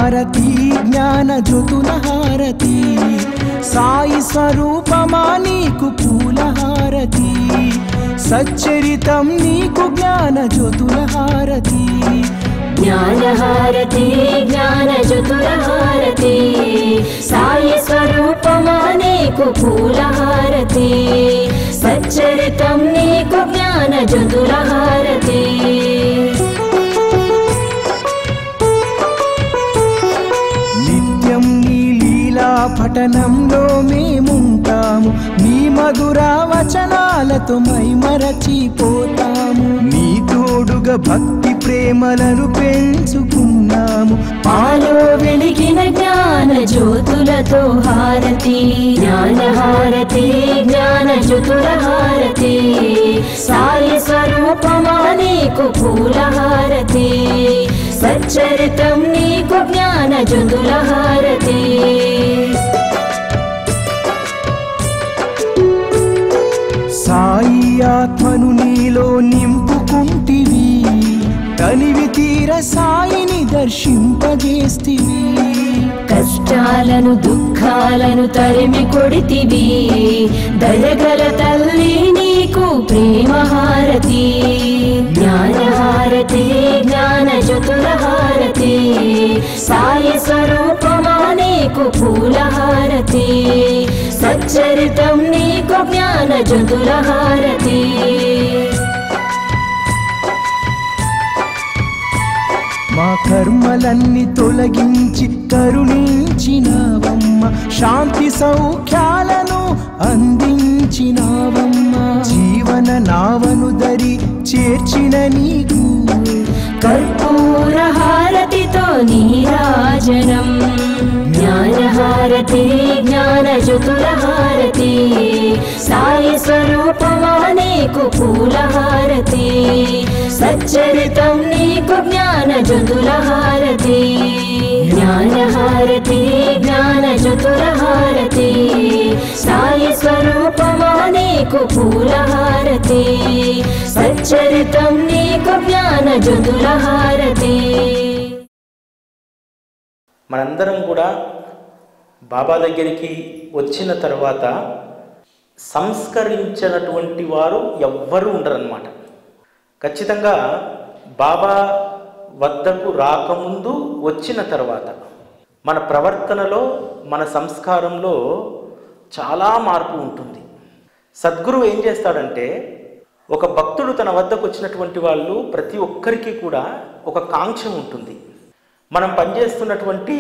హారతి జ్ఞాన జ్యోతుల హారతి సాయి స్వరూపమా నీకు పూల హారతి సచ్చరితం నీకు జ్ఞాన జ్యోతుల హారతి జ్ఞాన హారతి జ్ఞాన జ్యోతుల హారతి సాయి స్వరూపమా నీకు పూల హారతి సచ్చరితం నీకు జ్ఞాన జ్యోతుల హారతి నిత్యం నీ లీలా పఠనంలో మేముంటాము నీ మధుర వచనాలతో మైమరచిపోతాము నీ తోడుగా భక్తి ప్రేమలను పెంచుకున్నాము పాలో వెలిగిన జ్ఞాన జ్యోతులతో హారతి జ్ఞాన హారతి జ్ఞాన జ్యోతుల హారతి సాయి స్వరూపమా నీకు పూల హారతి సచ్చరితం నీకు జ్ఞాన జ్యోతుల హారతి సాయి ఆత్మను నీలో నింపుకుంటివి తనివి తీర సాయిని దర్శింపజేస్తివి కష్టాలను దుఃఖాలను తరిమి కొడితివి దయగల తల్లి నీకు ప్రేమ హారతి జ్ఞాన హారతి జ్ఞాన జ్యోతుల హారతి సాయి స్వరూపమా నీకు పూల హారతి సచ్చరితం నీకు జ్ఞాన జ్యోతుల హారతి మా కర్మలన్నీ తొలగించి కరుణించినావమ్మ శాంతి సౌఖ్యాలను అందించినావమ్మ జీవన నావను దరి చేర్చిన నీకు కర్పూర హారతితో నీరాజనం జ్ఞాన హారతి జ్ఞాన జ్యోతుల హారతి సాయి స్వరూపమా నీకు పూల హారతి సచ్చరితం నీకు జ్ఞాన జ్యోతుల హారతి జ్ఞాన హారతి జ్ఞాన జ్యోతుల హారతి సాయి స్వరూపమా నీకు పూల హారతి సచ్చరితం నీకు జ్ఞాన జ్యోతుల హారతి మనందరం కూడా బాబా దగ్గరికి వచ్చిన తర్వాత సంస్కరించినటువంటి వారు ఎవ్వరూ ఉండరన్నమాట. ఖచ్చితంగా బాబా వద్దకు రాకముందు వచ్చిన తర్వాత మన ప్రవర్తనలో మన సంస్కారంలో చాలా మార్పు ఉంటుంది. సద్గురువు ఏం చేస్తాడంటే ఒక భక్తుడు తన వద్దకు వచ్చినటువంటి వాళ్ళు ప్రతి ఒక్కరికి కూడా ఒక కాంక్ష ఉంటుంది. మనం పనిచేస్తున్నటువంటి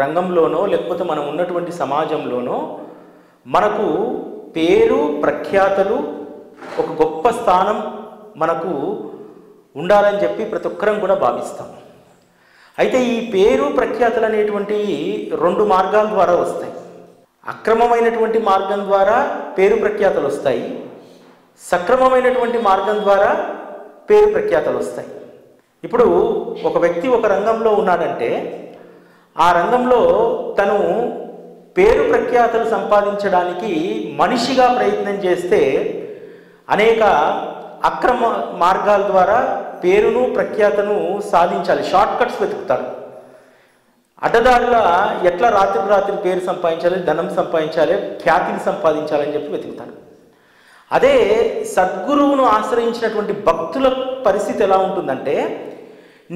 రంగంలోనో లేకపోతే మనం ఉన్నటువంటి సమాజంలోనో మనకు పేరు ప్రఖ్యాతలు ఒక గొప్ప స్థానం మనకు ఉండాలని చెప్పి ప్రతి ఒక్కరం కూడా భావిస్తాం. అయితే ఈ పేరు ప్రఖ్యాతలు అనేటువంటివి రెండు మార్గాల ద్వారా వస్తాయి. అక్రమమైనటువంటి మార్గం ద్వారా పేరు ప్రఖ్యాతలు వస్తాయి, సక్రమమైనటువంటి మార్గం ద్వారా పేరు ప్రఖ్యాతలు వస్తాయి. ఇప్పుడు ఒక వ్యక్తి ఒక రంగంలో ఉన్నాడంటే ఆ రంగంలో తను పేరు ప్రఖ్యాతలు సంపాదించడానికి మనిషిగా ప్రయత్నం చేస్తే అనేక అక్రమ మార్గాల ద్వారా పేరును ప్రఖ్యాతను సాధించాలి, షార్ట్ కట్స్ వెతుకుతాడు. అడ్డదారులా ఎట్లా రాత్రికి రాత్రి పేరు సంపాదించాలి, ధనం సంపాదించాలి, ఖ్యాతిని సంపాదించాలని చెప్పి వెతుకుతాడు. అదే సద్గురువును ఆశ్రయించినటువంటి భక్తుల పరిస్థితి ఎలా ఉంటుందంటే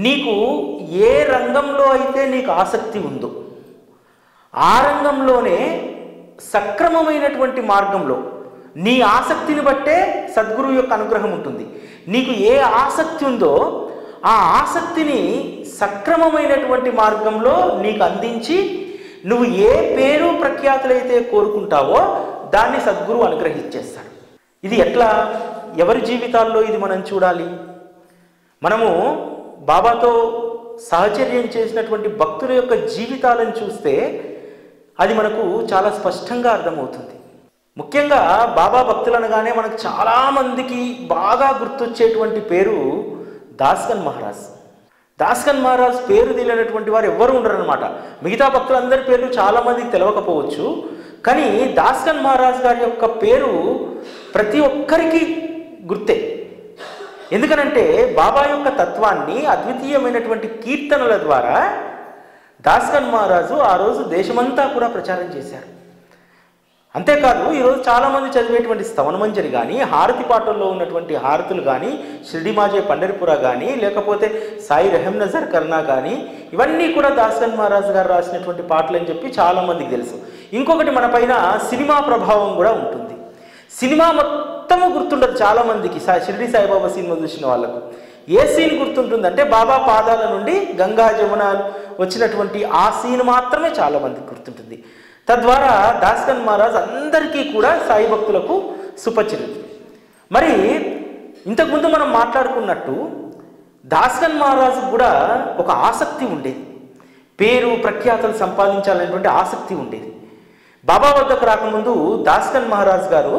నీకు ఏ రంగంలో అయితే నీకు ఆసక్తి ఉందో ఆ రంగంలోనే సక్రమమైనటువంటి మార్గంలో నీ ఆసక్తిని బట్టే సద్గురువు యొక్క అనుగ్రహం ఉంటుంది. నీకు ఏ ఆసక్తి ఉందో ఆ ఆసక్తిని సక్రమమైనటువంటి మార్గంలో నీకు అందించి నువ్వు ఏ పేరు ప్రఖ్యాతులైతే కోరుకుంటావో దాన్ని సద్గురువు అనుగ్రహించేస్తాడు. ఇది ఎట్లా, ఎవరి జీవితాల్లో ఇది మనం చూడాలి? మనము బాబాతో సహచర్యం చేసినటువంటి భక్తుల యొక్క జీవితాలను చూస్తే అది మనకు చాలా స్పష్టంగా అర్థమవుతుంది. ముఖ్యంగా బాబా భక్తులు అనగానే మనకు చాలామందికి బాగా గుర్తొచ్చేటువంటి పేరు దాస్గన్ మహారాజ్. దాస్గన్ మహారాజ్ పేరు తెలియనటువంటి వారు ఎవ్వరు ఉండరనమాట. మిగతా భక్తులందరి పేర్లు చాలామందికి తెలియకపోవచ్చు, కానీ దాస్గన్ మహారాజ్ గారి యొక్క పేరు ప్రతి ఒక్కరికి గుర్తే. ఎందుకనంటే బాబా యొక్క తత్వాన్ని అద్వితీయమైనటువంటి కీర్తనల ద్వారా దాస్కన్ మహారాజు ఆ రోజు దేశమంతా కూడా ప్రచారం చేశారు. అంతేకాదు ఈరోజు చాలామంది చదివేటువంటి స్తవనమంజరి కానీ, హారతి పాటల్లో ఉన్నటువంటి హారతులు కానీ, షిర్డీమాజే పండరిపుర కానీ, లేకపోతే సాయి రెహమ్ నజర్ కర్నా కానీ, ఇవన్నీ కూడా దాస్కన్ మహారాజు గారు రాసినటువంటి పాటలు అని చెప్పి చాలామందికి తెలుసు. ఇంకొకటి మన పైన సినిమా ప్రభావం కూడా ఉంటుంది. సినిమా మొత్తము గుర్తుండదు చాలామందికి. షిర్డీ సాయిబాబా సినిమా చూసిన వాళ్ళకు ఏ సీన్ గుర్తుంటుందంటే బాబా పాదాల నుండి గంగా జమున వచ్చినటువంటి ఆ సీన్ మాత్రమే చాలామందికి గుర్తుంటుంది. తద్వారా దాస్కన్ మహారాజ్ అందరికీ కూడా సాయి భక్తులకు సుపరిచితుడు. మరి ఇంతకుముందు మనం మాట్లాడుకున్నట్టు దాస్కన్ మహారాజు కూడా ఒక ఆసక్తి ఉండేది. పేరు ప్రఖ్యాతలు సంపాదించాలనేటువంటి ఆసక్తి ఉండేది. బాబా వద్దకు రాకముందు దాస్కన్ మహారాజ్ గారు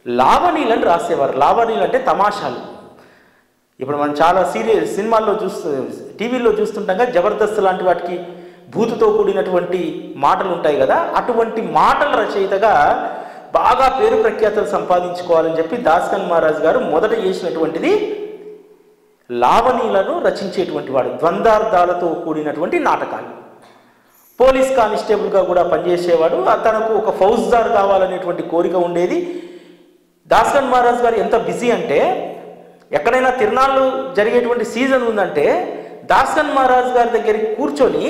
లావణీలను రాసేవారు. లావణీలు అంటే తమాషాలు. ఇప్పుడు మనం చాలా సినిమాల్లో టీవీల్లో చూస్తుంటాం. జబర్దస్త్ లాంటి వాటికి భూతుతో కూడినటువంటి మాటలు ఉంటాయి కదా, అటువంటి మాటల రచయితగా బాగా పేరు ప్రఖ్యాతలు సంపాదించుకోవాలని చెప్పి దాస్కన్ మహారాజ్ గారు మొదట చేసినటువంటిది లావణీలను రచించేటువంటి వాడు. ద్వంద్వార్థాలతో కూడినటువంటి నాటకాలు. పోలీస్ కానిస్టేబుల్గా కూడా పనిచేసేవాడు. తనకు ఒక ఫౌజ్దార్ కావాలనేటువంటి కోరిక ఉండేది. దాస్కన్ మహారాజ్ గారు ఎంత బిజీ అంటే, ఎక్కడైనా తిరునాళ్ళు జరిగేటువంటి సీజన్ ఉందంటే దాస్కన్ మహారాజ్ గారి దగ్గరికి కూర్చొని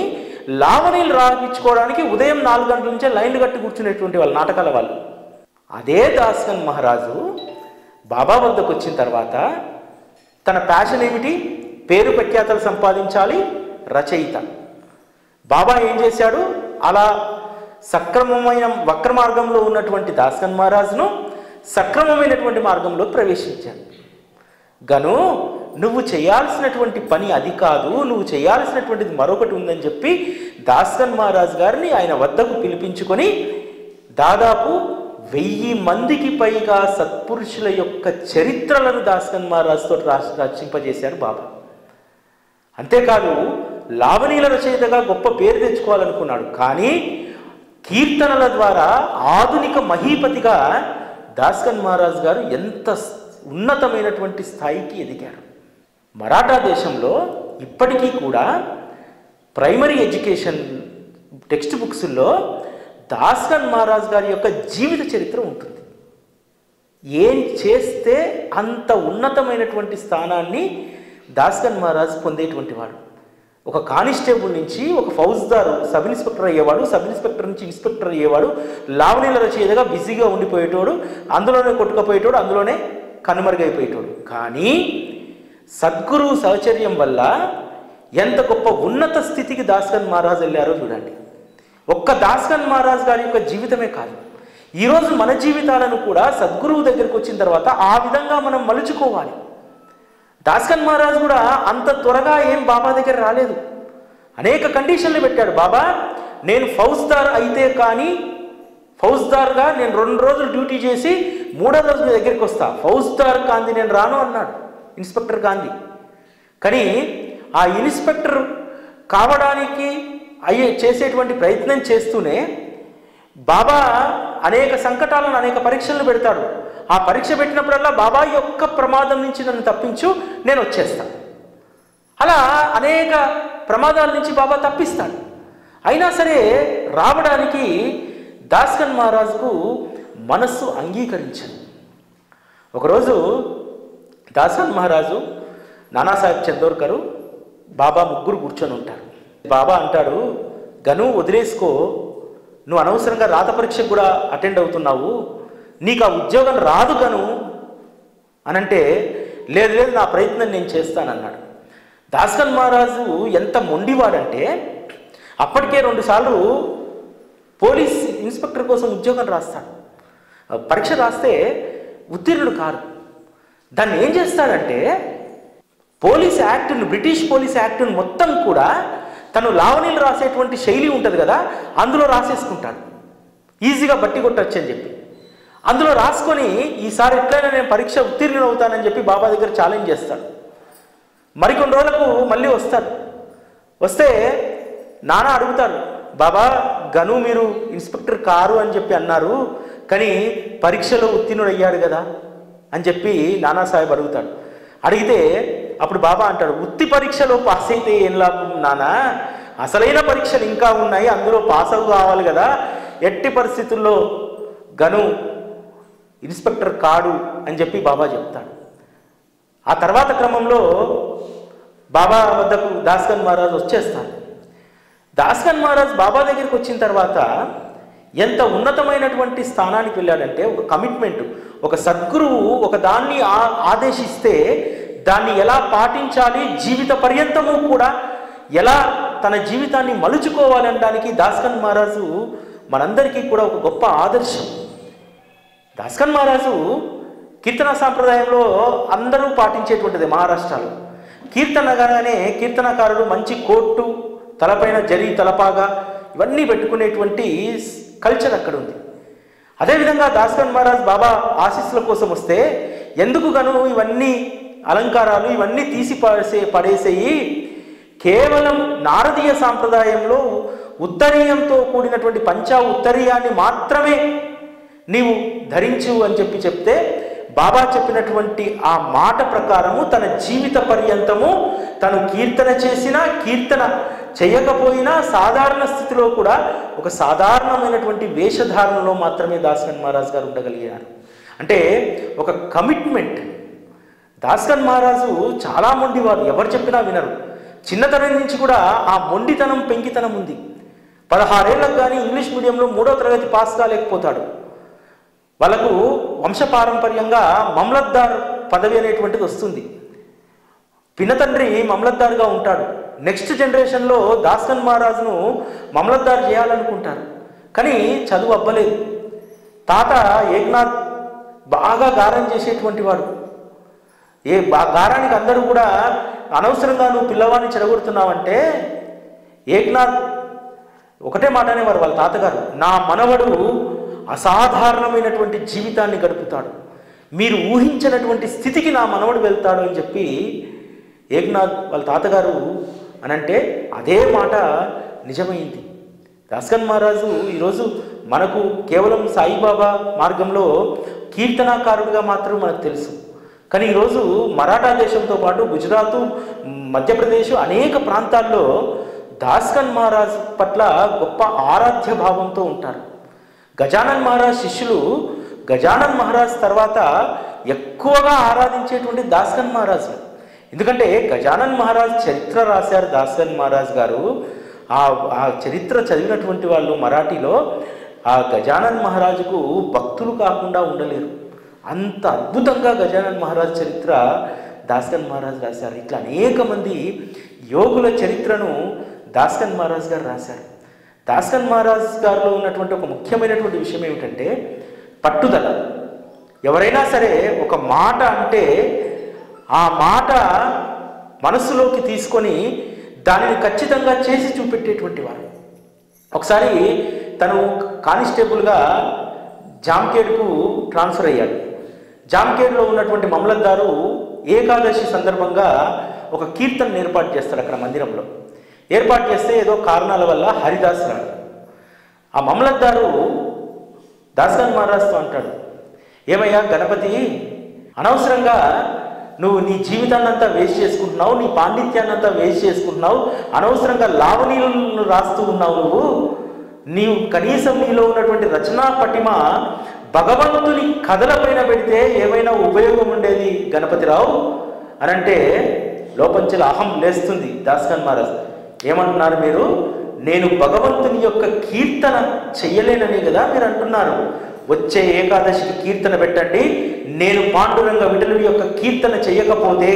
లావణీలు రాయించుకోవడానికి ఉదయం 4 గంటల నుంచే లైన్లు కట్టి కూర్చునేటువంటి వాళ్ళు, నాటకాల వాళ్ళు. అదే దాస్కన్ మహారాజు బాబా వద్దకు వచ్చిన తర్వాత తన ప్యాషన్ ఏమిటి? పేరు ప్రఖ్యాతలు సంపాదించాలి, రచయిత. బాబా ఏం చేశాడు? అలా సక్రమమైన వక్ర మార్గంలో ఉన్నటువంటి దాస్కన్ మహారాజును సక్రమమైనటువంటి మార్గంలో ప్రవేశించాడు. గను నువ్వు చేయాల్సినటువంటి పని అది కాదు, నువ్వు చేయాల్సినటువంటిది మరొకటి ఉందని చెప్పి దాస్కన్ మహారాజ్ గారిని ఆయన వద్దకు పిలిపించుకొని దాదాపు 1000 మందికి పైగా సత్పురుషుల యొక్క చరిత్రలను దాస్కన్ మహారాజ్తో రచింపజేశారు బాబా. అంతేకాదు లావణీల రచయితగా గొప్ప పేరు తెచ్చుకోవాలనుకున్నాడు. కానీ కీర్తనల ద్వారా ఆధునిక మహీపతిగా దాస్కన్ మహారాజ్ గారు ఎంత ఉన్నతమైనటువంటి స్థాయికి ఎదిగారు. మరాఠా దేశంలో ఇప్పటికీ కూడా ప్రైమరీ ఎడ్యుకేషన్ టెక్స్ట్ బుక్స్లో దాస్కన్ మహారాజ్ గారి యొక్క జీవిత చరిత్ర ఉంటుంది. ఏం చేస్తే అంత ఉన్నతమైనటువంటి స్థానాన్ని దాస్కన్ మహారాజ్ పొందేటువంటి వాడు. ఒక కానిస్టేబుల్ నుంచి ఒక ఫౌజ్దారు సబ్ ఇన్స్పెక్టర్ అయ్యేవాడు, సబ్ ఇన్స్పెక్టర్ నుంచి ఇన్స్పెక్టర్ అయ్యేవాడు, లావణీల రచయితగా బిజీగా ఉండిపోయేటోడు, అందులోనే కొట్టుకుపోయేటోడు, అందులోనే కనుమరుగైపోయేటోడు. కానీ సద్గురు సహచర్యం వల్ల ఎంత గొప్ప ఉన్నత స్థితికి దాస్కన్ మహారాజ్ వెళ్ళారో చూడండి. ఒక్క దాస్కన్ మహారాజ్ గారి యొక్క జీవితమే కాదు, ఈరోజు మన జీవితాలను కూడా సద్గురువు దగ్గరికి వచ్చిన తర్వాత ఆ విధంగా మనం మలుచుకోవాలి. దాస్కన్ మహారాజ్ కూడా అంత త్వరగా ఏం బాబా దగ్గర రాలేదు. అనేక కండిషన్లు పెట్టాడు. బాబా నేను ఫౌజ్దార్ అయితే కానీ, ఫౌజ్దార్గా నేను 2 రోజులు డ్యూటీ చేసి 3వ రోజు మీ దగ్గరికి వస్తా, ఫౌజ్దార్ కాంతి నేను రాను అన్నాడు ఇన్స్పెక్టర్ గాంధీ. కానీ ఆ ఇన్స్పెక్టర్ కావడానికి చేసేటువంటి ప్రయత్నం చేస్తూనే బాబా అనేక సంకటాలను, అనేక పరీక్షలను పెడతాడు. ఆ పరీక్ష పెట్టినప్పుడల్లా బాబా యొక్క ప్రమాదం నుంచి నన్ను తప్పించు, నేను వచ్చేస్తాను. అలా అనేక ప్రమాదాల నుంచి బాబా తప్పిస్తాడు. అయినా సరే రావడానికి దాస్కన్ మహారాజుకు మనస్సు అంగీకరించింది. ఒకరోజు దాస్కన్ మహారాజు, నానాసాహెబ్ చందోర్కరు, బాబా ముగ్గురు కూర్చొని ఉంటారు. బాబా అంటాడు, గను వదిలేసుకో, నువ్వు అనవసరంగా రాత పరీక్షకు కూడా అటెండ్ అవుతున్నావు, నీకు ఆ ఉద్యోగం రాదు గను అనంటే, లేదు లేదు నా ప్రయత్నం నేను చేస్తానన్నాడు. దాస్కన్ మహారాజు ఎంత మొండివాడంటే అప్పటికే 2 సార్లు పోలీస్ ఇన్స్పెక్టర్ కోసం ఉద్యోగం రాస్తాడు. పరీక్ష రాస్తే ఉత్తీర్ణుడు కాదు. దాన్ని ఏం చేస్తాడంటే పోలీస్ యాక్ట్ను, బ్రిటిష్ పోలీస్ యాక్ట్ను మొత్తం కూడా తను లావణీలు రాసేటువంటి శైలి ఉంటుంది కదా, అందులో రాసేసుకుంటాడు. ఈజీగా బట్టి కొట్టచ్చు అని చెప్పి అందులో రాసుకొని ఈసారి ఎట్లయినా నేను పరీక్ష ఉత్తీర్ణుడు అవుతానని చెప్పి బాబా దగ్గర ఛాలెంజ్ చేస్తాడు. మరికొన్ని రోజులకు మళ్ళీ వస్తాడు. వస్తే నాన్న అడుగుతాడు, బాబా గను మీరు ఇన్స్పెక్టర్ కారు అని చెప్పి అన్నారు, కానీ పరీక్షలో ఉత్తీర్ణుడు అయ్యాడు కదా అని చెప్పి నానాసాహెబ్ అడుగుతాడు. అడిగితే అప్పుడు బాబా అంటాడు, ఉత్తి పరీక్షలో పాస్ అయితే ఏం లాభం నాన్న, అసలైన పరీక్షలు ఇంకా ఉన్నాయి, అందులో పాస్ అవు కావాలి కదా, ఎట్టి పరిస్థితుల్లో గను ఇన్స్పెక్టర్ కాడు అని చెప్పి బాబా చెప్తాడు. ఆ తర్వాత క్రమంలో బాబా వద్దకు దాస్గన్ మహారాజ్ వచ్చేస్తాడు. దాస్గన్ మహారాజ్ బాబా దగ్గరికి వచ్చిన తర్వాత ఎంత ఉన్నతమైనటువంటి స్థానానికి వెళ్ళాడంటే, ఒక కమిట్మెంట్, ఒక సద్గురువు ఒక దాన్ని ఆదేశిస్తే దాన్ని ఎలా పాటించాలి, జీవిత పర్యంతము కూడా ఎలా తన జీవితాన్ని మలుచుకోవాలనడానికి దాస్గన్ మహారాజు మనందరికీ కూడా ఒక గొప్ప ఆదర్శం. దాస్గన్ మహారాజు కీర్తన సాంప్రదాయంలో అందరూ పాటించేటువంటిది. మహారాష్ట్రలో కీర్తన అనగానే కీర్తనకారుడు మంచి కోట్టు, తలపైన జరీ తలపాగా ఇవన్నీ పెట్టుకునేటువంటి కల్చర్ అక్కడ ఉంది. అదేవిధంగా దాస్గన్ మహారాజ్ బాబా ఆశీస్సుల కోసం వస్తే ఎందుకు గను ఇవన్నీ అలంకారాలు ఇవన్నీ తీసి పడేసేయి, కేవలం నారదీయ సాంప్రదాయంలో ఉత్తరీయంతో కూడినటువంటి పంచా ఉత్తరీయాన్ని మాత్రమే నీవు ధరించు అని చెప్తే బాబా చెప్పినటువంటి ఆ మాట ప్రకారము తన జీవిత పర్యంతము తను కీర్తన చేసినా కీర్తన చేయకపోయినా సాధారణ స్థితిలో కూడా ఒక సాధారణమైనటువంటి వేషధారణలో మాత్రమే దాస్గన్ మహారాజ్ గారు ఉండగలిగారు. అంటే ఒక కమిట్మెంట్. దాస్గన్ మహారాజు చాలా మొండివారు, ఎవరు చెప్పినా వినరు. చిన్నతనం నుంచి కూడా ఆ మొండితనం పెంకితనం ఉంది. 16 ఏళ్ళకు కానీ ఇంగ్లీష్ మీడియంలో 3వ తరగతి పాస్ కాలేకపోతాడు. వాళ్ళకు వంశపారంపర్యంగా మమ్లత్దార్ పదవి అనేటువంటిది వస్తుంది. పినతండ్రి మమ్లత్దార్గా ఉంటాడు. నెక్స్ట్ జనరేషన్లో దాస్గన్ మహారాజును మమ్లత్దార్ చేయాలనుకుంటారు, కానీ చదువు అవ్వలేదు. తాత ఏక్నాథ్ బాగా గారం చేసేటువంటి వాడు. గారానికి అందరూ కూడా అనవసరంగా నువ్వు పిల్లవాడిని చెడగొడుతున్నావంటే ఏక్నాథ్ ఒకటే మాట అనేవారు వాళ్ళ తాతగారు, నా మనవడు అసాధారణమైనటువంటి జీవితాన్ని గడుపుతాడు, మీరు ఊహించినటువంటి స్థితికి నా మనవడు వెళ్తాడు అని చెప్పి ఏక్నాథ్ వాళ్ళ తాతగారు అనంటే అదే మాట నిజమైంది. దాస్గన్ మహారాజు ఈరోజు మనకు కేవలం సాయిబాబా మార్గంలో కీర్తనాకారుడిగా మాత్రం మనకు తెలుసు. కానీ ఈరోజు మరాఠా దేశంతో పాటు గుజరాత్, మధ్యప్రదేశ్ అనేక ప్రాంతాల్లో దాస్గన్ మహారాజ్ పట్ల గొప్ప ఆరాధ్య భావంతో ఉంటారు. గజానన్ మహారాజ్ శిష్యులు గజానన్ మహారాజ్ తర్వాత ఎక్కువగా ఆరాధించేటువంటి దాస్గన్ మహారాజు. ఎందుకంటే గజానన్ మహారాజ్ చరిత్ర రాశారు దాస్గన్ మహారాజ్ గారు. ఆ చరిత్ర చదివినటువంటి వాళ్ళు మరాఠీలో ఆ గజానన్ మహారాజుకు భక్తులు కాకుండా ఉండలేరు. అంత అద్భుతంగా గజానన్ మహారాజ్ చరిత్ర దాస్గన్ మహారాజ్ రాశారు. ఇట్లా అనేక మంది యోగుల చరిత్రను దాస్గన్ మహారాజ్ గారు రాశారు. దాస్గన్ మహారాజ్ గారిలో ఉన్నటువంటి ఒక ముఖ్యమైనటువంటి విషయం ఏమిటంటే పట్టుదల. ఎవరైనా సరే ఒక మాట అంటే ఆ మాట మనస్సులోకి తీసుకొని దానిని ఖచ్చితంగా చేసి చూపెట్టేటువంటి వారు. ఒకసారి తను కానిస్టేబుల్గా జామ్ఖేడ్కు ట్రాన్స్ఫర్ అయ్యాడు. జామ్ఖేడ్లో ఉన్నటువంటి మమ్లత్దారు ఏకాదశి సందర్భంగా ఒక కీర్తన ఏర్పాటు చేస్తాడు. అక్కడ మందిరంలో ఏర్పాటు చేస్తే ఏదో కారణాల వల్ల హరిదాస్ రాడు. ఆ మమ్లత్దారు దాస్గన్ మహారాజ్తో అంటాడు, ఏమయ్యా గణపతి, అనవసరంగా నువ్వు నీ జీవితాన్నంతా వేస్ట్ చేసుకుంటున్నావు, నీ పాండిత్యాన్నంతా వేస్ట్ చేసుకుంటున్నావు, అనవసరంగా లావణీలను రాస్తూ ఉన్నావు. నీవు కనీసం నీలో ఉన్నటువంటి రచనా పటిమ భగవంతుని కథలపైన పెడితే ఏమైనా ఉపయోగం ఉండేది గణపతిరావు అనంటే లోపంచెల అహం లేస్తుంది. దాస్గన్ మహారాజ్ ఏమంటున్నారు, మీరు నేను భగవంతుని యొక్క కీర్తన చెయ్యలేనని కదా మీరు అంటున్నారు. వచ్చే ఏకాదశికి కీర్తన పెట్టండి, నేను పాండురంగ విఠలుడి యొక్క కీర్తన చెయ్యకపోతే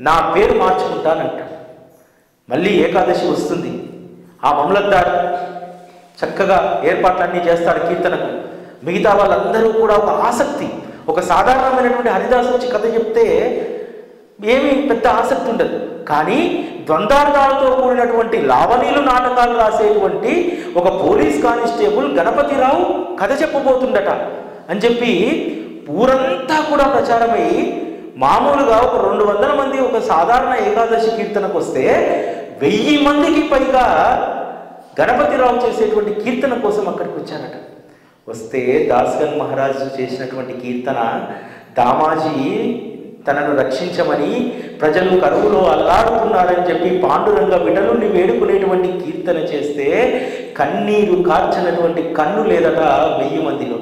నా పేరు మార్చుకుంటానంటాడు. మళ్ళీ ఏకాదశి వస్తుంది. ఆ మమ్లత్దార్ చక్కగా ఏర్పాట్లన్నీ చేస్తాడు కీర్తనకు. మిగతా వాళ్ళందరూ కూడా ఒక ఆసక్తి, ఒక సాధారణమైనటువంటి హరిదాసు వచ్చి కథ చెప్తే ఏమీ పెద్ద ఆసక్తి ఉండదు. కానీ ద్వంద్వార్థాలతో కూడినటువంటి లావణీలు నాటకాలు రాసేటువంటి ఒక పోలీస్ కానిస్టేబుల్ గణపతిరావు కథ చెప్పబోతుండట అని చెప్పి ఊరంతా కూడా ప్రచారమై మామూలుగా ఒక 200 మంది ఒక సాధారణ ఏకాదశి కీర్తనకు వస్తే 1000 మందికి పైగా గణపతిరావు చేసేటువంటి కీర్తన కోసం అక్కడికి వచ్చారట. వస్తే దాస్గన్ మహారాజు చేసినటువంటి కీర్తన దామాజీ తనను రక్షించమని ప్రజలు కరువులో అల్లాడుతున్నారని చెప్పి పాండురంగ విఠలుని వేడుకునేటువంటి కీర్తన చేస్తే కన్నీరు కార్చినటువంటి కన్ను లేదట 1000 మందిలో.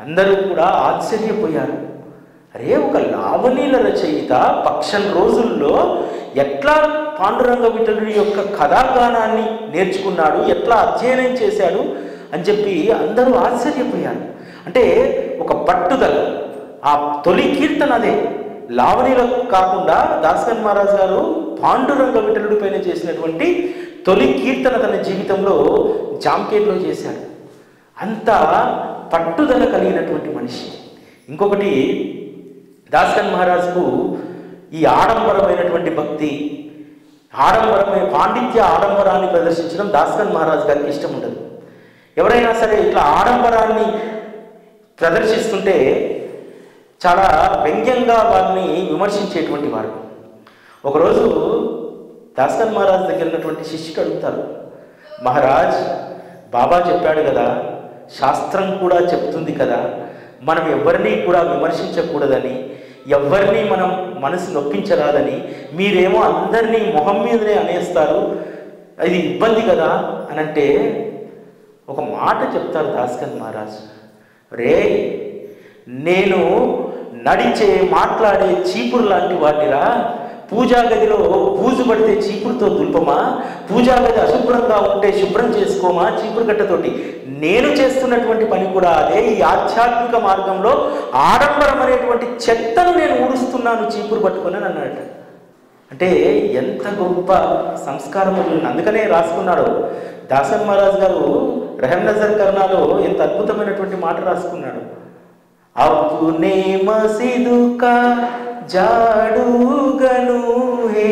అందరూ కూడా ఆశ్చర్యపోయారు. అరే, ఒక లావణీల రచయిత పక్షం రోజుల్లో ఎట్లా పాండురంగ విఠలుడి యొక్క కథాగానాన్ని నేర్చుకున్నాడు, ఎట్లా అధ్యయనం చేశాడు అని చెప్పి అందరూ ఆశ్చర్యపోయారు. అంటే ఒక పట్టుదల. ఆ తొలి కీర్తన అదే. లావణీలో కాకుండా దాస్కన్ మహారాజ్ గారు పాండురంగ విఠలుడి పైన చేసినటువంటి తొలి కీర్తన తన జీవితంలో జామ్కేట్లో చేశాడు. అంత పట్టుదల కలిగినటువంటి మనిషి. ఇంకొకటి, దాస్కన్ మహారాజ్కు ఈ ఆడంబరమైనటువంటి భక్తి, ఆడంబరమైన పాండిత్య ఆడంబరాన్ని ప్రదర్శించడం దాస్కన్ మహారాజ్ గారికి ఇష్టం ఉండదు. ఎవరైనా సరే ఇట్లా ఆడంబరాన్ని ప్రదర్శిస్తుంటే చాలా వ్యంగ్యంగా వారిని విమర్శించేటువంటి వారు. ఒకరోజు దాస్కన్ మహారాజ్ దగ్గర ఉన్నటువంటి శిష్యుడు అడుగుతారు, మహారాజ్, బాబా చెప్పాడు కదా, శాస్త్రం కూడా చెప్తుంది కదా, మనం ఎవరిని కూడా విమర్శించకూడదని, ఎవరిని మనం మనసు నొప్పించరాదని, మీరేమో అందరినీ మొహం మీదనే అనేస్తారు, అది ఇబ్బంది కదా అని అంటే ఒక మాట చెప్తారు దాస్కన్ మహారాజ్, రే, నేను నడిచే మాట్లాడే చీపురు లాంటి వాటిరా, పూజా గదిలో బూజు పడితే చీపురుతో దుల్పమా, పూజా గది అశుభ్రంగా ఉంటే శుభ్రం చేసుకోమా చీపురు కట్టతోటి, నేను చేస్తున్నటువంటి పని కూడా అదే. ఈ ఆధ్యాత్మిక మార్గంలో ఆడంబరం అనేటువంటి చెత్తను నేను ఊడుస్తున్నాను చీపురు పట్టుకొని అని అన్నాడు. అంటే ఎంత గొప్ప సంస్కారం. అందుకనే రాసుకున్నాడు దాస్కన్ మహారాజ్ గారు రెహమ్ నజర్ కర్నాలో ఎంత అద్భుతమైనటువంటి మాట రాసుకున్నాడు. అప్పునే మసీదు కా జాడు గను హే,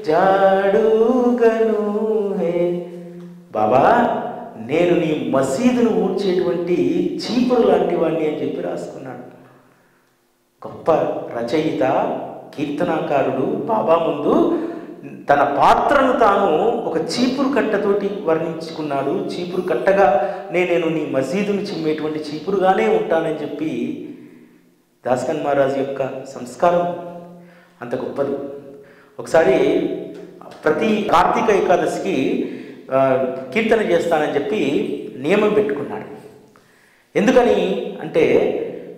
జాడు గను హే, బాబా నేను నీ మసీదును ఊడ్చేటువంటి చీపురు లాంటి వాడిని అని చెప్పి రాసుకున్నాడు. గొప్ప రచయిత, కీర్తనాకారుడు బాబా ముందు తన పాత్రను తాను ఒక చీపురు కట్టతోటి వర్ణించుకున్నాడు. చీపురు కట్టగా నేను నీ మసీదును చిమ్మేటువంటి చీపురుగానే ఉంటానని చెప్పి దాస్కన్ మహారాజ్ యొక్క సంస్కారం అంత గొప్పది. ఒకసారి ప్రతి కార్తీక ఏకాదశికి కీర్తన చేస్తానని చెప్పి నియమం పెట్టుకున్నాడు. ఎందుకని అంటే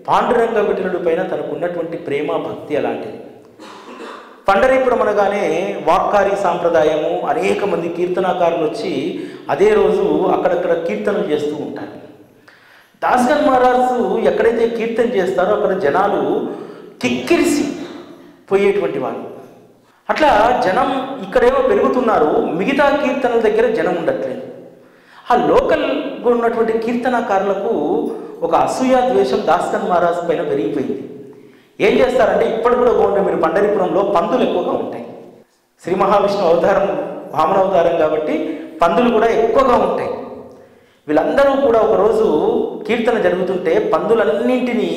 పాండురంగ విఠలుడి పైన తనకున్నటువంటి ప్రేమ భక్తి అలాంటిది. పండరీపురం అనగానే వాక్కారి సాంప్రదాయము, అనేక మంది కీర్తనాకారులు వచ్చి అదే రోజు అక్కడక్కడ కీర్తనలు చేస్తూ ఉంటారు. దాస్కన్ మహారాజు ఎక్కడైతే కీర్తన చేస్తారో అక్కడ జనాలు కిక్కిరిసి పోయేటువంటి వాళ్ళు. అట్లా జనం ఇక్కడేమో పెరుగుతున్నారు, మిగతా కీర్తనల దగ్గర జనం ఉండట్లేదు. ఆ లోకల్గా ఉన్నటువంటి కీర్తనాకారులకు ఒక అసూయ ద్వేషం దాస్కన్ మహారాజు పైన పెరిగిపోయింది. ఏం చేస్తారంటే, ఇప్పటి కూడా బాగుంటే మీరు పండరీపురంలో పందులు ఎక్కువగా ఉంటాయి. శ్రీ మహావిష్ణు అవతారం వామన అవతారం కాబట్టి పందులు కూడా ఎక్కువగా ఉంటాయి. వీళ్ళందరూ కూడా ఒకరోజు కీర్తన జరుగుతుంటే పందులన్నింటినీ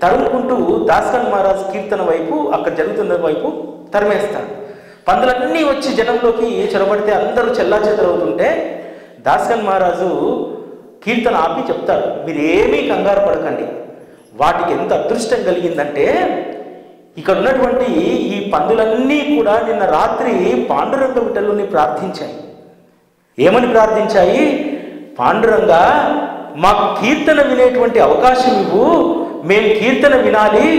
తరుముకుంటూ దాస్కన్ మహారాజ్ కీర్తన వైపు, అక్కడ జరుగుతున్న వైపు తరిమేస్తారు. పందులన్నీ వచ్చి జనంలోకి చొరబడితే అందరూ చెల్లాచెదరవుతుంటే దాస్కన్ మహారాజు కీర్తన ఆపి చెప్తారు, మీరేమీ కంగారు పడకండి, వాటికి ఎంత అదృష్టం కలిగిందంటే ఇక్కడ ఉన్నటువంటి ఈ పందులన్నీ కూడా నిన్న రాత్రి పాండురంగ విఠలుని ప్రార్థించాయి. ఏమని ప్రార్థించాయి? పాండురంగ, మాకు కీర్తన వినేటువంటి అవకాశం ఇవ్వు, మేము కీర్తన వినాలి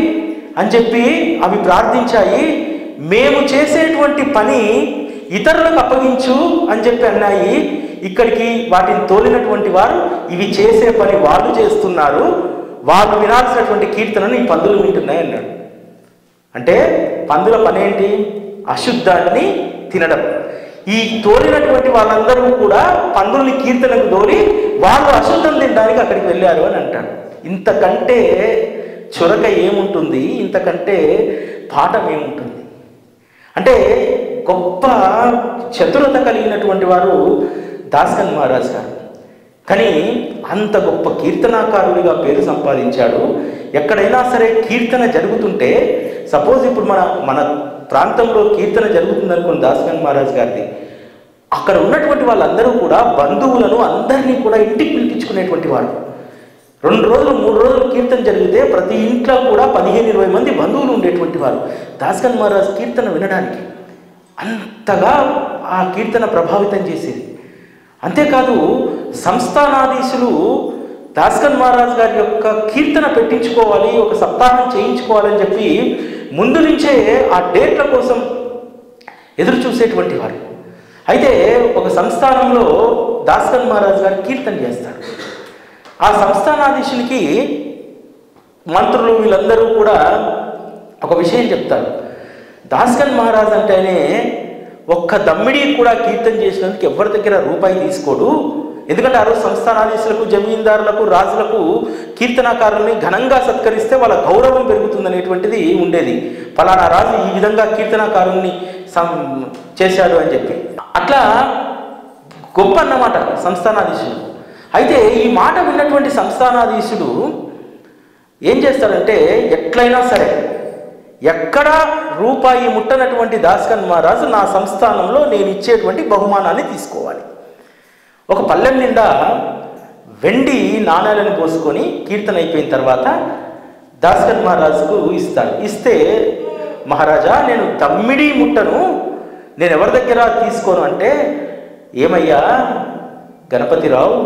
అని చెప్పి అవి ప్రార్థించాయి. మేము చేసేటువంటి పని ఇతరులకు అప్పగించు అని చెప్పి అన్నాయి. ఇక్కడికి వాటిని తోలినటువంటి వారు ఇవి చేసే పని వాళ్ళు చేస్తున్నారు, వాళ్ళు వినాల్సినటువంటి కీర్తనను ఈ పందులు వింటున్నాయి అన్నాడు. అంటే పందుల పని ఏంటి? అశుద్ధాన్ని తినడం. ఈ తోలినటువంటి వాళ్ళందరూ కూడా పందుల్ని కీర్తనకు తోలి వాళ్ళు అశుద్ధం తినడానికి అక్కడికి వెళ్ళారు అని అంటాడు. ఇంతకంటే చొరక ఏముంటుంది? ఇంతకంటే పాఠం ఏముంటుంది? అంటే గొప్ప చతురత కలిగినటువంటి వారు దాస్కన్ మహారాజ్ గారు. కానీ అంత గొప్ప కీర్తనాకారుడిగా పేరు సంపాదించాడు. ఎక్కడైనా సరే కీర్తన జరుగుతుంటే, సపోజ్ ఇప్పుడు మన ప్రాంతంలో కీర్తన జరుగుతుంది అనుకోండి దాస్కన్ మహారాజ్ గారిది, అక్కడ ఉన్నటువంటి వాళ్ళందరూ కూడా బంధువులను అందరినీ కూడా ఇంటికి పిలిపించుకునేటువంటి వారు. 2 రోజులు 3 రోజులు కీర్తన జరిగితే ప్రతి ఇంట్లో కూడా 15-20 మంది బంధువులు ఉండేటువంటి వారు దాస్గన్ మహారాజ్ కీర్తన వినడానికి. అంతగా ఆ కీర్తన ప్రభావితం చేసేది. అంతేకాదు సంస్థానాధీశులు దాస్గన్ మహారాజ్ గారి యొక్క కీర్తన పెట్టించుకోవాలి, ఒక సప్తాహం చేయించుకోవాలని చెప్పి ముందు నుంచే ఆ డేట్ల కోసం ఎదురు చూసేటువంటి వారు. అయితే ఒక సంస్థానంలో దాస్గన్ మహారాజ్ గారు కీర్తన చేస్తారు. ఆ సంస్థానాధీశునికి మంత్రులు వీళ్ళందరూ కూడా ఒక విషయం చెప్తారు. దాస్గన్ మహారాజ్ అంటేనే ఒక్క దమ్మిడి కూడా కీర్తన చేసినందుకు ఎవరి దగ్గర రూపాయి తీసుకోడు. ఎందుకంటే ఆ రోజు సంస్థానాధీశులకు, జమీందారులకు, రాజులకు కీర్తనాకారుల్ని ఘనంగా సత్కరిస్తే వాళ్ళ గౌరవం పెరుగుతుందనేటువంటిది ఉండేది. ఫలానా రాజు ఈ విధంగా కీర్తనాకారుల్ని చేశాడు అని చెప్పి అట్లా గొప్ప అన్నమాట సంస్థానాధీశుడు. అయితే ఈ మాట విన్నటువంటి సంస్థానాధీశుడు ఏం చేస్తాడంటే ఎట్లయినా సరే ఎక్కడ రూపాయి ముట్టనటువంటి దాస్గన్ మహారాజు నా సంస్థానంలో నేను ఇచ్చేటువంటి బహుమానాన్ని తీసుకోవాలి. ఒక పళ్ళెం నిండా వెండి నాణ్యాలను పోసుకొని కీర్తన అయిపోయిన తర్వాత దాస్గన్ మహారాజుకు ఇస్తాడు. ఇస్తే మహారాజా నేను తమ్మిడి ముట్టను, నేను ఎవరి దగ్గర తీసుకోను అంటే, ఏమయ్యా గణపతిరావు,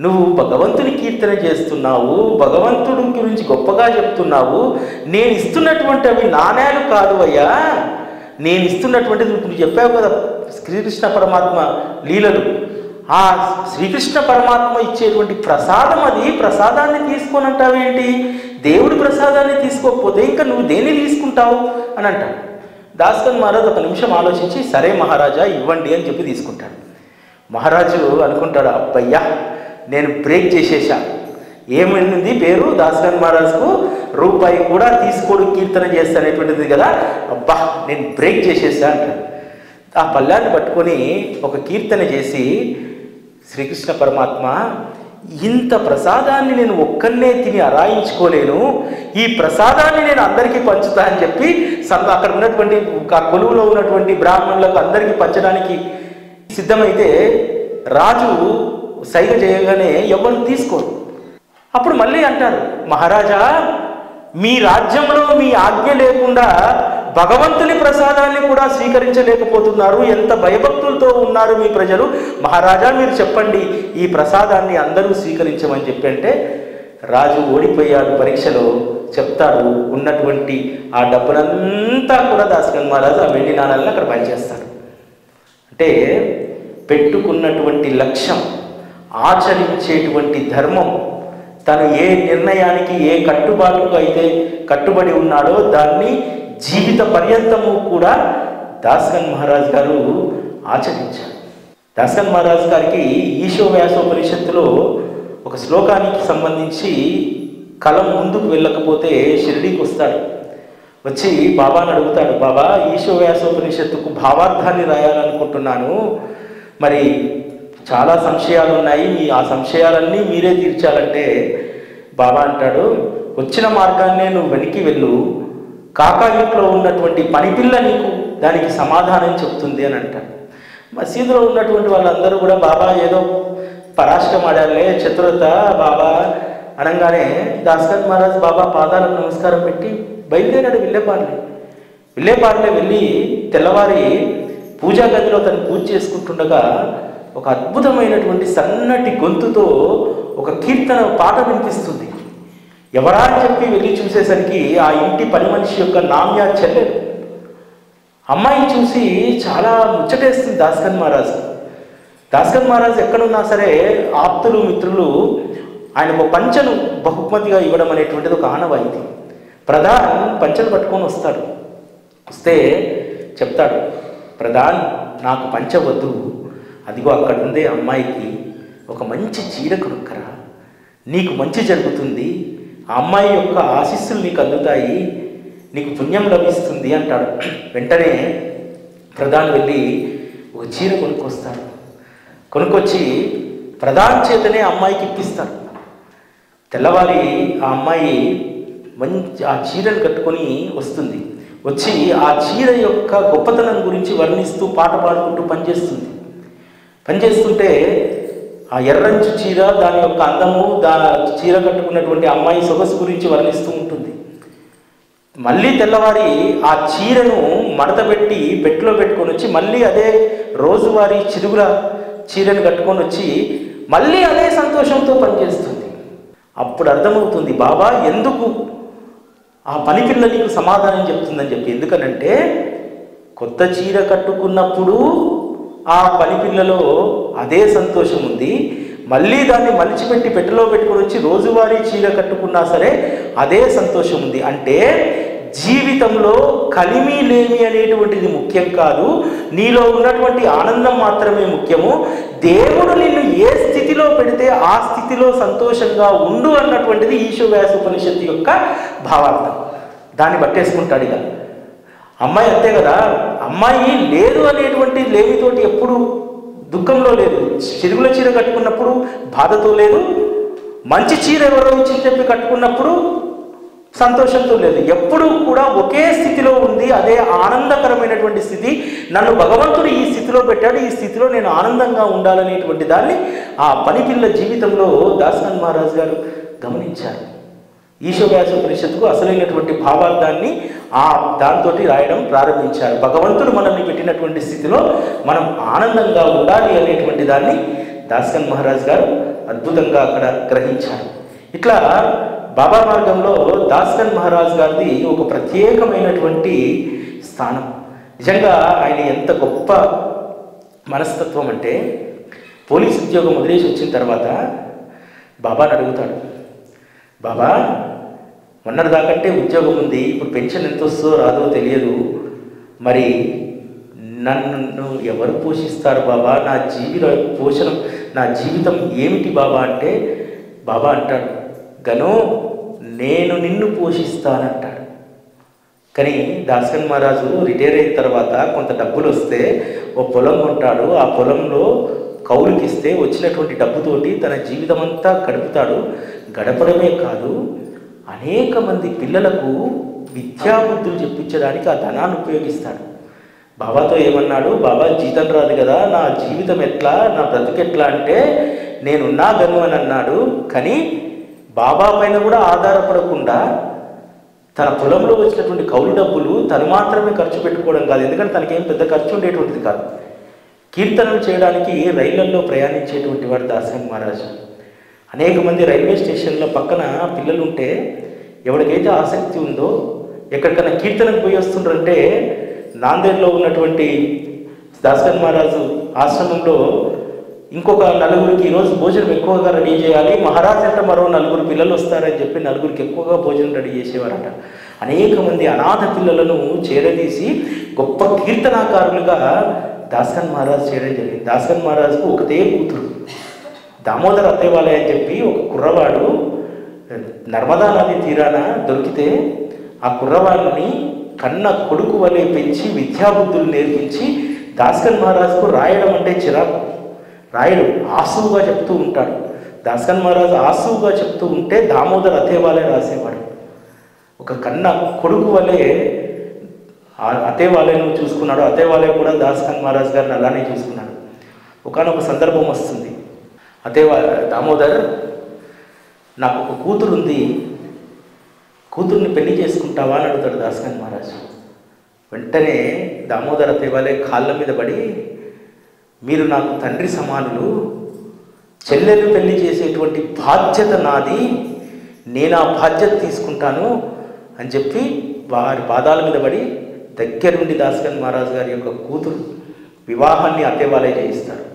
నువ్వు భగవంతుని కీర్తన చేస్తున్నావు, భగవంతుడి గురించి గొప్పగా చెప్తున్నావు, నేను ఇస్తున్నటువంటి అవి నాణ్యాలు కాదు అయ్యా, నేను ఇస్తున్నటువంటిది నువ్వు చెప్పావు కదా శ్రీకృష్ణ పరమాత్మ లీలలు, ఆ శ్రీకృష్ణ పరమాత్మ ఇచ్చేటువంటి ప్రసాదం, అది ప్రసాదాన్ని తీసుకొని అంటావేంటి, దేవుడి ప్రసాదాన్ని తీసుకోకపోతే ఇంకా నువ్వు దేన్ని తీసుకుంటావు అని అంటాడు. దాస్గన్ మహారాజ్ ఒక నిమిషం ఆలోచించి సరే మహారాజా ఇవ్వండి అని చెప్పి తీసుకుంటాడు. మహారాజు అనుకుంటాడు, అబ్బయ్యా నేను బ్రేక్ చేసేసా, ఏమైంది పేరు దాస్గన్ మహారాజ్కు రూపాయి కూడా తీసుకోడు కీర్తన చేస్తానేటువంటిది కదా, అబ్బా నేను బ్రేక్ చేసేసా అంటాడు. ఆ పళ్ళాన్ని పట్టుకొని ఒక కీర్తన చేసి, శ్రీకృష్ణ పరమాత్మ ఇంత ప్రసాదాన్ని నేను ఒక్కనే తిని అరాయించుకోలేను, ఈ ప్రసాదాన్ని నేను అందరికీ పంచుతా అని చెప్పి అక్కడ ఉన్నటువంటి ఆ కొలువులో ఉన్నటువంటి బ్రాహ్మణులకు అందరికీ పంచడానికి సిద్ధమైతే రాజు సైగ చేయగానే ఎవరు తీసుకోరు. అప్పుడు మళ్ళీ అంటారు, మహారాజా మీ రాజ్యంలో మీ ఆజ్ఞ లేకుండా భగవంతుని ప్రసాదాన్ని కూడా స్వీకరించలేకపోతున్నారు, ఎంత భయభక్తులతో ఉన్నారు మీ ప్రజలు, మహారాజా మీరు చెప్పండి ఈ ప్రసాదాన్ని అందరూ స్వీకరించమని చెప్పి అంటే రాజు ఓడిపోయాడు పరీక్షలో. చెప్తాడు ఉన్నటువంటి ఆ డబ్బునంతా కూడా దాస్గన్ మహారాజు ఆ వెండి నాణాలను అక్కడ పనిచేస్తాడు. అంటే పెట్టుకున్నటువంటి లక్ష్యం, ఆచరించేటువంటి ధర్మం, తను ఏ నిర్ణయానికి ఏ కట్టుబాటుకు అయితే కట్టుబడి ఉన్నాడో దాన్ని జీవిత పర్యంతము కూడా దాస్గన్ మహారాజ్ గారు ఆచరించారు. దాస్గన్ మహారాజ్ గారికి ఈశోవ్యాసోపనిషత్తులో ఒక శ్లోకానికి సంబంధించి కలం ముందుకు వెళ్ళకపోతే షిరిడీకి వస్తాడు. వచ్చి బాబాని అడుగుతాడు, బాబా ఈశోవ్యాసోపనిషత్తుకు భావార్థాన్ని రాయాలనుకుంటున్నాను, మరి చాలా సంశయాలు ఉన్నాయి, ఆ సంశయాలన్నీ మీరే తీర్చాలంటే బాబా అంటాడు, వచ్చిన మార్గాన్నే నువ్వు వెనక్కి వెళ్ళు, కాకా ఇంట్లో ఉన్నటువంటి పనిపిల్ల నీకు దానికి సమాధానం చెప్తుంది అని అంటాడు. మసీదులో ఉన్నటువంటి వాళ్ళందరూ కూడా బాబా ఏదో పరాష్ట్రం ఆడాలే చతురత బాబా అనగానే దాస్గన్ మహారాజ్ బాబా పాదాలకు నమస్కారం పెట్టి బయలుదేరాడు విల్లేపార్లే వెళ్ళి తెల్లవారి పూజా గదిలో తను పూజ చేసుకుంటుండగా ఒక అద్భుతమైనటువంటి సన్నటి గొంతుతో ఒక కీర్తన పాట వినిపిస్తుంది. ఎవరా అని చెప్పి వెళ్ళి చూసేసరికి ఆ ఇంటి పని మనిషి యొక్క నామ్యా చెల్లెలు. అమ్మాయిని చూసి చాలా ముచ్చటేస్తుంది దాస్గన్ మహారాజ్. దాస్గన్ మహారాజ్ ఎక్కడున్నా సరే ఆప్తులు మిత్రులు ఆయనకు పంచను బహుమతిగా ఇవ్వడం అనేటువంటిది ఒక ఆనవాయితీ. ప్రధాన్ పంచను పట్టుకొని వస్తాడు. వస్తే చెప్తాడు, ప్రధాన్ నాకు పంచ వద్దు, అదిగో అక్కడ ఉందే అమ్మాయికి ఒక మంచి చీర కొనుక్కరా, నీకు మంచి జరుగుతుంది, ఆ అమ్మాయి యొక్క ఆశీస్సులు నీకు అందుతాయి, నీకు పుణ్యం లభిస్తుంది అంటాడు. వెంటనే ప్రధాన్ వెళ్ళి ఒక చీర కొనుక్కొస్తాడు. కొనుక్కొచ్చి ప్రధాన్ చేతనే అమ్మాయికి ఇప్పిస్తాడు. తెల్లవారి ఆ అమ్మాయి మంచి ఆ చీరను కట్టుకొని వస్తుంది. వచ్చి ఆ చీర యొక్క గొప్పతనం గురించి వర్ణిస్తూ పాట పాడుకుంటూ పనిచేస్తుంటే ఆ ఎర్రంచు చీర, దాని యొక్క అందము, చీర కట్టుకున్నటువంటి అమ్మాయి సొగసు గురించి వర్ణిస్తూ ఉంటుంది. మళ్ళీ తెల్లవారి ఆ చీరను మడతపెట్టి పెట్టెలో పెట్టుకొని వచ్చి మళ్ళీ అదే రోజువారీ చిరుగుల చీరను కట్టుకొని వచ్చి మళ్ళీ అదే సంతోషంతో పనిచేస్తుంది. అప్పుడు అర్థమవుతుంది బాబా ఎందుకు ఆ పని పిల్ల నీకు సమాధానం చెప్తుందని చెప్పి. ఎందుకనంటే కొత్త చీర కట్టుకున్నప్పుడు ఆ పని పిల్లలో అదే సంతోషం ఉంది, మళ్ళీ దాన్ని మలిచిపెట్టి పెట్టెలో పెట్టుకొని వచ్చి రోజువారీ చీర కట్టుకున్నా సరే అదే సంతోషం ఉంది. అంటే జీవితంలో కలిమి లేమి అనేటువంటిది ముఖ్యం కాదు, నీలో ఉన్నటువంటి ఆనందం మాత్రమే ముఖ్యము. దేవుడు నిన్ను ఏ స్థితిలో పెడితే ఆ స్థితిలో సంతోషంగా ఉండు అన్నటువంటిది ఈశోవ్యాస ఉపనిషత్తు యొక్క భావార్థం. దాన్ని పట్టేసుకుంటాడు. ఇక అమ్మాయి అంతే కదా, అమ్మాయి లేదు అనేటువంటి లేమితోటి ఎప్పుడు దుఃఖంలో లేదు, చిరుగుల చీర కట్టుకున్నప్పుడు బాధతో లేదు, మంచి చీర ఎవరో ఇచ్చి చెప్పి కట్టుకున్నప్పుడు సంతోషంతో లేదు, ఎప్పుడూ కూడా ఒకే స్థితిలో ఉంది. అదే ఆనందకరమైనటువంటి స్థితి. నన్ను భగవంతుడు ఈ స్థితిలో పెట్టాడు, ఈ స్థితిలో నేను ఆనందంగా ఉండాలనేటువంటి దాన్ని ఆ పని పిల్ల జీవితంలో దాసనాథ్ మహారాజ్ గారు గమనించారు. ఈశోవ్యాస ఉపనిషత్తుకు అసలైనటువంటి భావార్థాన్ని దాంతో రాయడం ప్రారంభించారు. భగవంతుడు మనల్ని పెట్టినటువంటి స్థితిలో మనం ఆనందంగా ఉండాలి అనేటువంటి దాన్ని దాసనాథ్ మహారాజ్ గారు అద్భుతంగా అక్కడ గ్రహించారు. ఇట్లా బాబా మార్గంలో దాసనాథ్ మహారాజ్ గారిది ఒక ప్రత్యేకమైనటువంటి స్థానం. నిజంగా ఆయన ఎంత గొప్ప మనస్తత్వం అంటే, పోలీస్ ఉద్యోగం వదిలేసి వచ్చిన తర్వాత బాబాని అడుగుతాడు, బాబా మొన్నటిదాకంటే ఉద్యోగం ఉంది, ఇప్పుడు పెన్షన్ ఎంత వస్తుందో రాదో తెలియదు, మరి నన్ను ఎవరు పోషిస్తారు బాబా, నా జీవితం ఏమిటి బాబా అంటే, బాబా అంటాడు, గను నేను నిన్ను పోషిస్తానంటాడు. కానీ దాసనాథ్ మహారాజు రిటైర్ అయిన తర్వాత కొంత డబ్బులు వస్తే ఓ పొలం కొంటాడు, ఆ పొలంలో కౌలుకిస్తే వచ్చినటువంటి డబ్బుతోటి తన జీవితం అంతా గడుపుతాడు. గడపడమే కాదు, అనేక మంది పిల్లలకు విద్యాబుద్ధులు చెప్పించడానికి ఆ ధనాన్ని ఉపయోగిస్తాడు. బాబాతో ఏమన్నాడు, బాబా జీతం రాదు కదా, నా జీవితం ఎట్లా, నా బ్రతికెట్లా అంటే నేనున్నా గను అని అన్నాడు. కానీ బాబా పైన కూడా ఆధారపడకుండా తన పొలంలో వచ్చినటువంటి కౌలు డబ్బులు తను మాత్రమే ఖర్చు పెట్టుకోవడం కాదు, ఎందుకంటే తనకేం పెద్ద ఖర్చు ఉండేటువంటిది కాదు. కీర్తనలు చేయడానికి రైళ్లలో ప్రయాణించేటువంటి వాడు దాసనాథ్ మహారాజు. అనేక మంది రైల్వే స్టేషన్ల పక్కన పిల్లలు ఉంటే ఎవరికైతే ఆసక్తి ఉందో ఎక్కడికైనా కీర్తనకు పోయి వస్తుండ్రంటే, నాందేడ్లో ఉన్నటువంటి దాసనాథ్ మహారాజు ఆశ్రమంలో ఇంకొక నలుగురికి ఈరోజు భోజనం ఎక్కువగా రెడీ చేయాలి, మహారాజ్ అంటే మరో 4 పిల్లలు వస్తారని చెప్పి 4గురికి ఎక్కువగా భోజనం రెడీ చేసేవారట. అనేక మంది అనాథ పిల్లలను చేరదీసి గొప్ప కీర్తనాకారులుగా దాసనాథ్ మహారాజ్ చేయడం జరిగింది. దాసనాథ్ మహారాజ్కు ఒకటే కూతురు, దామోదర్ అత్తేవాలే అని చెప్పి ఒక కుర్రవాడు నర్మదా నది తీరాన దొరికితే ఆ కుర్రవాడిని కన్న కొడుకు వలె పెంచి విద్యాబుద్ధులు నేర్పించి దాసనాథ్ మహారాజ్కు రాయడం అంటే చిరాకు. రాయడు, ఆసువుగా చెప్తూ ఉంటాడు. దాసనాథ్ మహారాజు ఆసువుగా చెప్తూ ఉంటే దామోదర్ అత్తేవాలే రాసేవాడు. ఒక కన్న కొడుకు వలె అత్తేవాలేను చూసుకున్నాడు, అత్తేవాలే కూడా దాసనాథ్ మహారాజ్ గారిని అలానే చూసుకున్నాడు. ఒకనొక సందర్భం వస్తుంది, దామోదర్ నాకు ఒక కూతురు ఉంది, కూతుర్ని పెళ్లి చేసుకుంటావా అని అడుగుతాడు దాసనాథ్ మహారాజు. వెంటనే దామోదర్ అత్తేవాలే కాళ్ళ మీద పడి, మీరు నాకు తండ్రి సమానులు, చెల్లెలు పెళ్లి చేసేటువంటి బాధ్యత నాది, నేను ఆ బాధ్యత తీసుకుంటాను అని చెప్పి వారి పాదాల మీద పడి దగ్గరుండి దాసనాథ్ మహారాజ్ గారి యొక్క కూతురు వివాహాన్ని అత్తేవాలే చేయిస్తారు.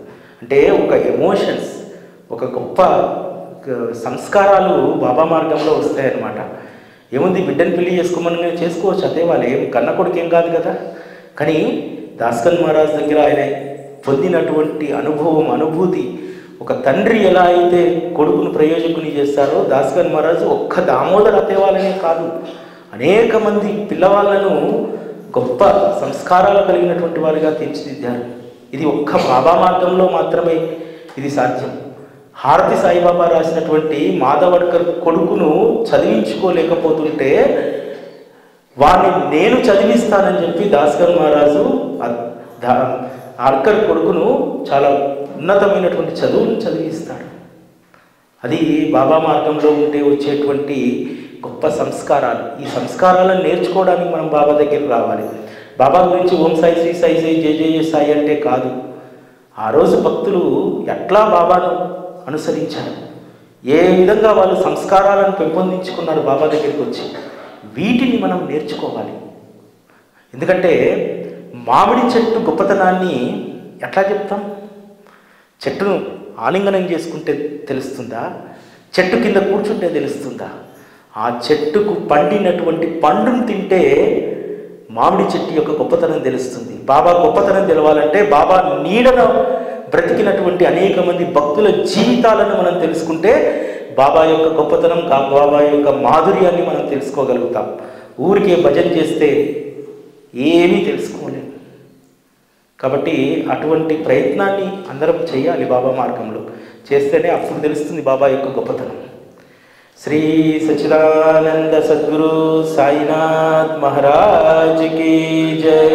అంటే ఒక ఎమోషన్స్, ఒక గొప్ప సంస్కారాలు బాబా మార్గంలో వస్తాయన్నమాట. ఏముంది, బిడ్డను పెళ్లి చేసుకోమని చేసుకోవచ్చు, అత్తేవాలే ఏం కన్న కొడుకు ఏం కాదు కదా. కానీ దాసనాథ్ మహారాజ్ దగ్గర ఆయన పొందినటువంటి అనుభూతి, ఒక తండ్రి ఎలా అయితే కొడుకును ప్రయోజకుని చేస్తారో దాసనాథ్ మహారాజు ఒక్క దామోదర్ అత్తేవాలనే కాదు, అనేక మంది పిల్లవాళ్లను గొప్ప సంస్కారాలు కలిగినటువంటి వారిగా తీర్చిదిద్దారు. ఇది ఒక్క బాబా మార్గంలో మాత్రమే ఇది సాధ్యం. హారతి సాయిబాబా రాసినటువంటి మాధవడ్కర్ కొడుకును చదివించుకోలేకపోతుంటే వాడిని నేను చదివిస్తానని చెప్పి దాసనాథ్ మహారాజు అడ్కర్ కొడుకును చాలా ఉన్నతమైనటువంటి చదువులను చదివిస్తాడు. అది బాబా మార్గంలో ఉంటే వచ్చేటువంటి గొప్ప సంస్కారాలు. ఈ సంస్కారాలను నేర్చుకోవడానికి మనం బాబా దగ్గరికి రావాలి. బాబా గురించి ఓం సాయి శ్రీ సాయి సాయి జయ జయ సాయి అంటే కాదు. ఆ రోజు భక్తులు ఎట్లా బాబాను అనుసరించారు, ఏ విధంగా వాళ్ళు సంస్కారాలను పెంపొందించుకున్నారు బాబా దగ్గరికి వచ్చి, వీటిని మనం నేర్చుకోవాలి. ఎందుకంటే మామిడి చెట్టు గొప్పతనాన్ని ఎట్లా చెప్తాం? చెట్టును ఆలింగనం చేసుకుంటే తెలుస్తుందా? చెట్టు కింద కూర్చుంటే తెలుస్తుందా? ఆ చెట్టుకు పండినటువంటి పండును తింటే మామిడి చెట్టు యొక్క గొప్పతనం తెలుస్తుంది. బాబా గొప్పతనం తెలవాలంటే బాబా నీడను బ్రతికినటువంటి అనేక మంది భక్తుల జీవితాలను మనం తెలుసుకుంటే బాబా యొక్క గొప్పతనం, బాబా యొక్క మాధుర్యాన్ని మనం తెలుసుకోగలుగుతాం. ఊరికే భజన చేస్తే ఏమీ తెలుసుకోలేము. కాబట్టి అటువంటి ప్రయత్నాన్ని అందరం చేయాలి. బాబా మార్గంలో చేస్తేనే అప్పుడు తెలుస్తుంది బాబా యొక్క గొప్పతనం. శ్రీ సచ్చిదానంద సద్గురు సాయినాథ్ మహారాజ్ కీ జై.